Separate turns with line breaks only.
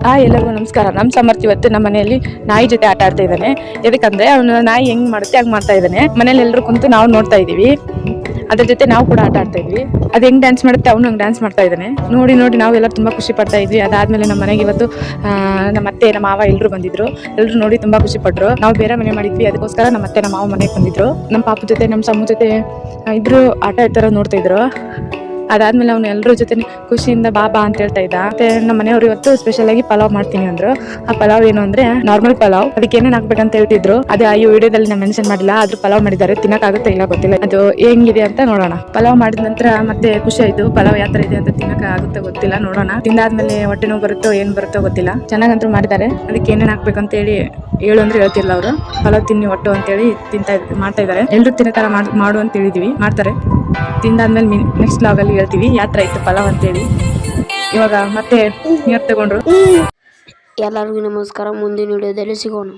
ಎಲ್ಲರಿಗೂ ನಮಸ್ಕಾರ. ನಮ್ಮ ಸಮರ್ಥ ಇವತ್ತು ನಮ್ಮ ಮನೆಯಲ್ಲಿ ನಾಯಿ ಜೊತೆ ಆಟ ಆಡ್ತಾ ಇದ್ದಾನೆ. ಯಾಕಂದ್ರೆ ಅವನು ನಾಯಿ ಹೆಂಗ್ ಮಾಡುತ್ತೆ ಹಂಗ್ ಮಾಡ್ತಾ ಇದ್ದಾನೆ. ಮನೇಲಿ ಎಲ್ಲರೂ ಕುಂತು ನಾವು ನೋಡ್ತಾ ಇದೀವಿ. ಅದ್ರ ಜೊತೆ ನಾವು ಕೂಡ ಆಟ ಆಡ್ತಾ ಇದ್ವಿ. ಅದ್ ಹೆಂಗ್ ಡ್ಯಾನ್ಸ್ ಮಾಡುತ್ತೆ ಅವನು ಹಂಗ್ ಡ್ಯಾನ್ಸ್ ಮಾಡ್ತಾ ಇದ್ದಾನೆ. ನೋಡಿ ನಾವೆಲ್ಲ ತುಂಬಾ ಖುಷಿ ಪಡ್ತಾ ಇದ್ವಿ. ಅದಾದ್ಮೇಲೆ ನಮ್ಮ ಮನೆಗೆ ಇವತ್ತು ನಮ್ಮ ಅತ್ತೆ ನಮ್ಮ ಮಾವ ಎಲ್ಲರೂ ಬಂದಿದ್ರು. ಎಲ್ಲರೂ ನೋಡಿ ತುಂಬಾ ಖುಷಿ ಪಟ್ರು. ನಾವು ಬೇರೆ ಮನೆ ಮಾಡಿದ್ವಿ, ಅದಕ್ಕೋಸ್ಕರ ನಮ್ಮ ಅತ್ತೆ ನಮ್ಮ ಮಾವ ಮನೆಗೆ ಬಂದಿದ್ರು. ನಮ್ಮ ಪಾಪು ಜೊತೆ ನಮ್ಮ ಸಮ್ಮು ಜೊತೆ ಇಬ್ರು ಆಟ ಆಡ್ತಾರ ನೋಡ್ತಾ ಇದ್ರು. ಅದಾದ್ಮೇಲೆ ಅವ್ನು ಎಲ್ಲರ ಜೊತೆ ಖುಷಿಯಿಂದ ಬಾಬಾ ಅಂತ ಹೇಳ್ತಾ ಇದ್ದ. ಮತ್ತೆ ನಮ್ಮ ಮನೆಯವರು ಇವತ್ತು ಸ್ಪೆಷಲ್ ಆಗಿ ಪಲಾವ್ ಮಾಡ್ತೀನಿ ಅಂದ್ರು. ಆ ಪಲಾವ್ ಏನು ಅಂದ್ರೆ ನಾರ್ಮಲ್ ಪಲಾವ್, ಅದಕ್ಕೆ ಏನೇನ್ ಹಾಕ್ಬೇಕಂತ ಹೇಳ್ತಿದ್ರು. ಅದು ಈ ವಿಡಿಯೋದಲ್ಲಿ ನಾನು ಮೆನ್ಷನ್ ಮಾಡಿಲ್ಲ. ಆದ್ರೂ ಪಲಾವ್ ಮಾಡಿದ್ದಾರೆ, ತಿನ್ನಕ್ಕಾಗುತ್ತೆ ಇಲ್ಲ ಗೊತ್ತಿಲ್ಲ. ಅದು ಹೆಂಗಿದೆ ಅಂತ ನೋಡೋಣ. ಪಲಾವ್ ಮಾಡಿದ ನಂತರ ಮತ್ತೆ ಖುಷಿ ಆಯ್ತು. ಪಲಾವ್ ಯಾವ ತರ ಇದೆ ಅಂತ ತಿನ್ನಕ ಆಗುತ್ತೆ ಗೊತ್ತಿಲ್ಲ, ನೋಡೋಣ. ತಿಂದಾದ್ಮೇಲೆ ಹೊಟ್ಟೆ ನೋವು ಬರುತ್ತೋ ಏನ್ ಬರುತ್ತೋ ಗೊತ್ತಿಲ್ಲ. ಚೆನ್ನಾಗಂತೂ ಮಾಡಿದ್ದಾರೆ. ಅದಕ್ಕೆ ಏನೇನ್ ಹಾಕ್ಬೇಕಂತ ಹೇಳಿ ಹೇಳು ಅಂದ್ರೆ ಹೇಳ್ತಿರ್ಲ ಅವರು. ಪಲಾವ್ ತಿನ್ನಿ ಒಟ್ಟು ಅಂತೇಳಿ ಮಾಡ್ತಾ ಇದ್ದಾರೆ. ಎಲ್ರು ತಿನ್ನೋ ತರ ಮಾಡು ಅಂತ ಹೇಳಿದೀವಿ, ಮಾಡ್ತಾರೆ. ತಿಂದಾದ್ಮೇಲೆ ನೆಕ್ಸ್ಟ್ ಲಾಗ್ ಅಲ್ಲಿ ಹೇಳ್ತೀವಿ ಯಾವ ತರ ಇತ್ತು ಪಲಾವ್ ಅಂತೇಳಿ. ಇವಾಗ ಮತ್ತೆ ನೀರ್ ತಗೊಂಡ್ರು.
ಎಲ್ಲರಿಗೂ ನಮಸ್ಕಾರ. ಮುಂದಿನ ವಿಡಿಯೋದಲ್ಲಿ ಸಿಗೋಣ.